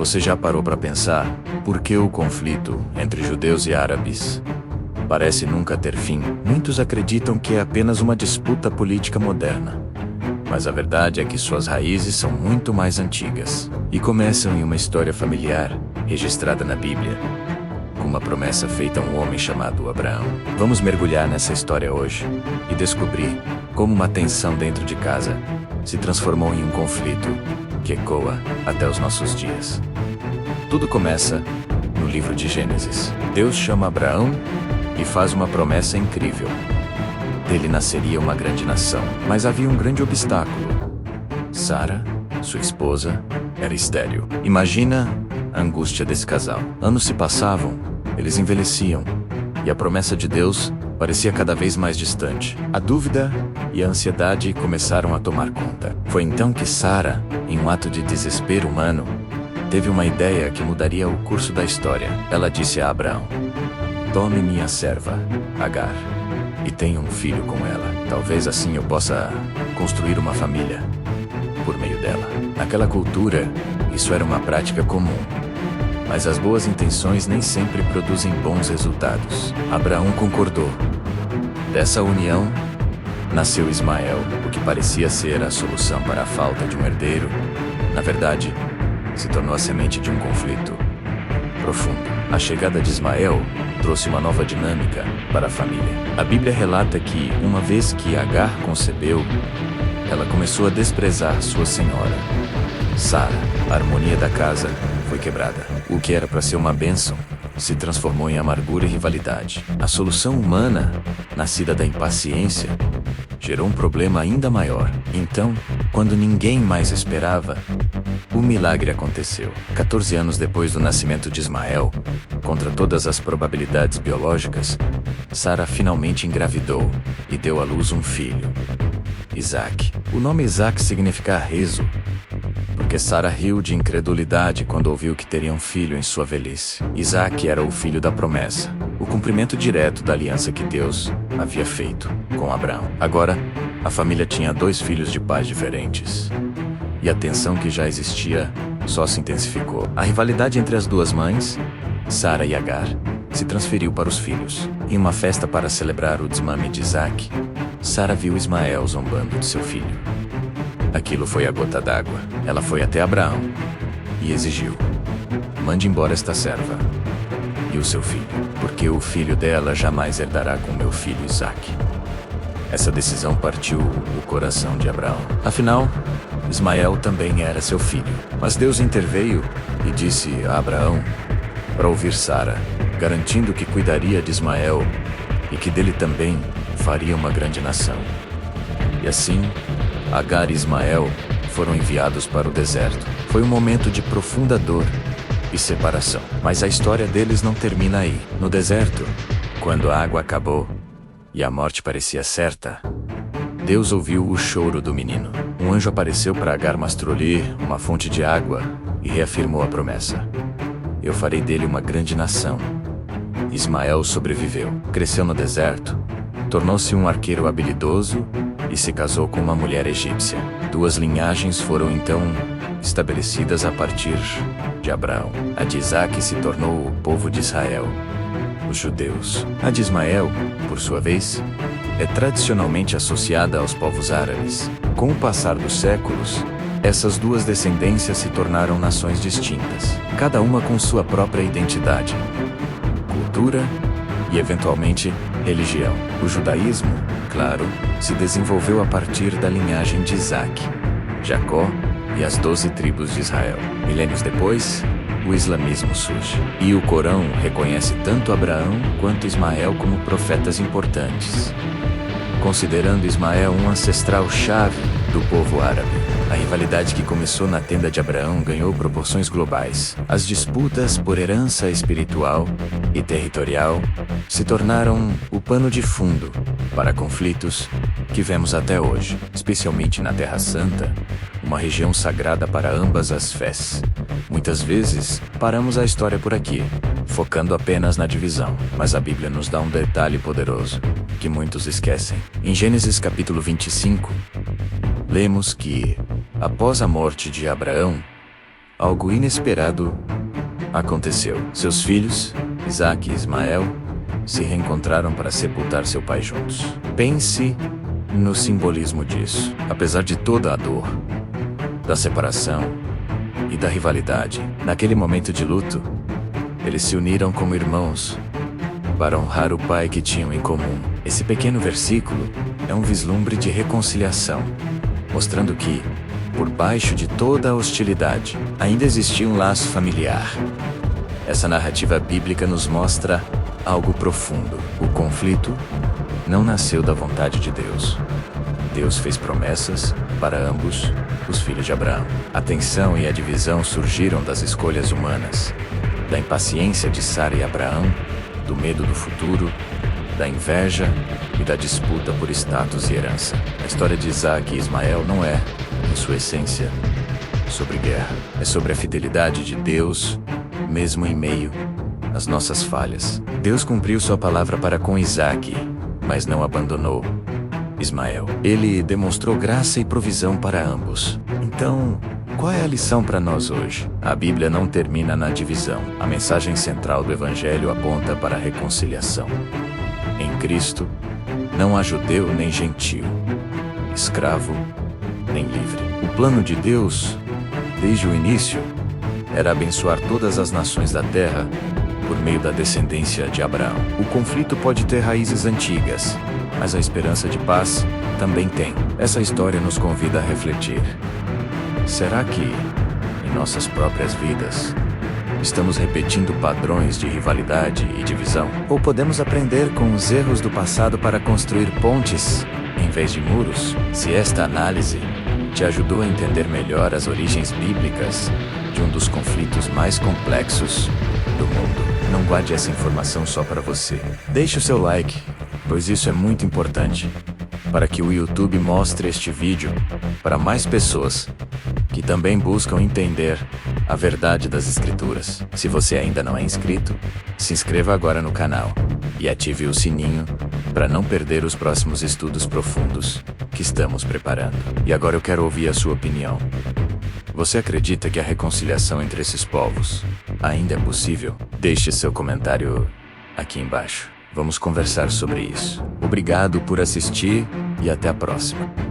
Você já parou para pensar por que o conflito entre judeus e árabes parece nunca ter fim? Muitos acreditam que é apenas uma disputa política moderna, mas a verdade é que suas raízes são muito mais antigas e começam em uma história familiar registrada na Bíblia, com uma promessa feita a um homem chamado Abraão. Vamos mergulhar nessa história hoje e descobrir como uma tensão dentro de casa se transformou em um conflito que ecoa até os nossos dias. Tudo começa no livro de Gênesis. Deus chama Abraão e faz uma promessa incrível. Dele nasceria uma grande nação, mas havia um grande obstáculo. Sara, sua esposa, era estéril. Imagina a angústia desse casal. Anos se passavam, eles envelheciam, e a promessa de Deus parecia cada vez mais distante. A dúvida e a ansiedade começaram a tomar conta. Foi então que Sara, em um ato de desespero humano, teve uma ideia que mudaria o curso da história. Ela disse a Abraão: "Tome minha serva, Agar, e tenha um filho com ela. Talvez assim eu possa construir uma família por meio dela." Naquela cultura, isso era uma prática comum. Mas as boas intenções nem sempre produzem bons resultados. Abraão concordou. Dessa união, nasceu Ismael, o que parecia ser a solução para a falta de um herdeiro. Na verdade, se tornou a semente de um conflito profundo. A chegada de Ismael trouxe uma nova dinâmica para a família. A Bíblia relata que, uma vez que Agar concebeu, ela começou a desprezar sua senhora, Sara. A harmonia da casa foi quebrada. O que era para ser uma bênção se transformou em amargura e rivalidade. A solução humana, nascida da impaciência, gerou um problema ainda maior. Então, quando ninguém mais esperava, o milagre aconteceu. 14 anos depois do nascimento de Ismael, contra todas as probabilidades biológicas, Sara finalmente engravidou e deu à luz um filho, Isaac. O nome Isaac significa riso, porque Sara riu de incredulidade quando ouviu que teria um filho em sua velhice. Isaac era o filho da promessa, o cumprimento direto da aliança que Deus havia feito com Abraão. Agora, a família tinha 2 filhos de pais diferentes, e a tensão que já existia só se intensificou. A rivalidade entre as duas mães, Sara e Agar, se transferiu para os filhos. Em uma festa para celebrar o desmame de Isaac, Sara viu Ismael zombando de seu filho. Aquilo foi a gota d'água. Ela foi até Abraão e exigiu: "Mande embora esta serva e o seu filho, porque o filho dela jamais herdará com meu filho Isaac." Essa decisão partiu o coração de Abraão. Afinal, Ismael também era seu filho. Mas Deus interveio e disse a Abraão para ouvir Sara, garantindo que cuidaria de Ismael e que dele também faria uma grande nação. E assim, Agar e Ismael foram enviados para o deserto. Foi um momento de profunda dor e separação. Mas a história deles não termina aí. No deserto, quando a água acabou e a morte parecia certa, Deus ouviu o choro do menino. Um anjo apareceu para Agar Mastroli, uma fonte de água, e reafirmou a promessa: "Eu farei dele uma grande nação." Ismael sobreviveu, cresceu no deserto, tornou-se um arqueiro habilidoso e se casou com uma mulher egípcia. 2 linhagens foram então estabelecidas a partir de Abraão. A de Isaac se tornou o povo de Israel, os judeus. A de Ismael, por sua vez, é tradicionalmente associada aos povos árabes. Com o passar dos séculos, essas 2 descendências se tornaram nações distintas, cada uma com sua própria identidade, cultura e, eventualmente, religião. O judaísmo, claro, se desenvolveu a partir da linhagem de Isaac, Jacó e as 12 tribos de Israel. Milênios depois, o islamismo surge. E o Corão reconhece tanto Abraão quanto Ismael como profetas importantes, considerando Ismael um ancestral-chave do povo árabe. A rivalidade que começou na tenda de Abraão ganhou proporções globais. As disputas por herança espiritual e territorial se tornaram o pano de fundo para conflitos que vemos até hoje, especialmente na Terra Santa, uma região sagrada para ambas as fés. Muitas vezes, paramos a história por aqui, focando apenas na divisão, mas a Bíblia nos dá um detalhe poderoso que muitos esquecem. Em Gênesis capítulo 25, lemos que, após a morte de Abraão, algo inesperado aconteceu. Seus filhos, Isaac e Ismael, se reencontraram para sepultar seu pai juntos. Pense no simbolismo disso. Apesar de toda a dor, da separação e da rivalidade, naquele momento de luto, eles se uniram como irmãos para honrar o pai que tinham em comum. Esse pequeno versículo é um vislumbre de reconciliação, mostrando que, por baixo de toda a hostilidade, ainda existia um laço familiar. Essa narrativa bíblica nos mostra algo profundo. O conflito não nasceu da vontade de Deus. Deus fez promessas para ambos os filhos de Abraão. A tensão e a divisão surgiram das escolhas humanas, da impaciência de Sara e Abraão, do medo do futuro, da inveja e da disputa por status e herança. A história de Isaac e Ismael não é, em sua essência, sobre guerra. É sobre a fidelidade de Deus, mesmo em meio às nossas falhas. Deus cumpriu sua palavra para com Isaac, mas não abandonou Ismael. Ele demonstrou graça e provisão para ambos. Então, qual é a lição para nós hoje? A Bíblia não termina na divisão. A mensagem central do Evangelho aponta para a reconciliação. Em Cristo, não há judeu nem gentil, escravo nem livre. O plano de Deus, desde o início, era abençoar todas as nações da terra por meio da descendência de Abraão. O conflito pode ter raízes antigas, mas a esperança de paz também tem. Essa história nos convida a refletir. Será que, em nossas próprias vidas, estamos repetindo padrões de rivalidade e divisão? Ou podemos aprender com os erros do passado para construir pontes, em vez de muros? Se esta análise te ajudou a entender melhor as origens bíblicas de um dos conflitos mais complexos do mundo, não guarde essa informação só para você. Deixe o seu like, pois isso é muito importante para que o YouTube mostre este vídeo para mais pessoas que também buscam entender a verdade das Escrituras. Se você ainda não é inscrito, se inscreva agora no canal e ative o sininho para não perder os próximos estudos profundos que estamos preparando. E agora eu quero ouvir a sua opinião. Você acredita que a reconciliação entre esses povos ainda é possível? Deixe seu comentário aqui embaixo. Vamos conversar sobre isso. Obrigado por assistir e até a próxima.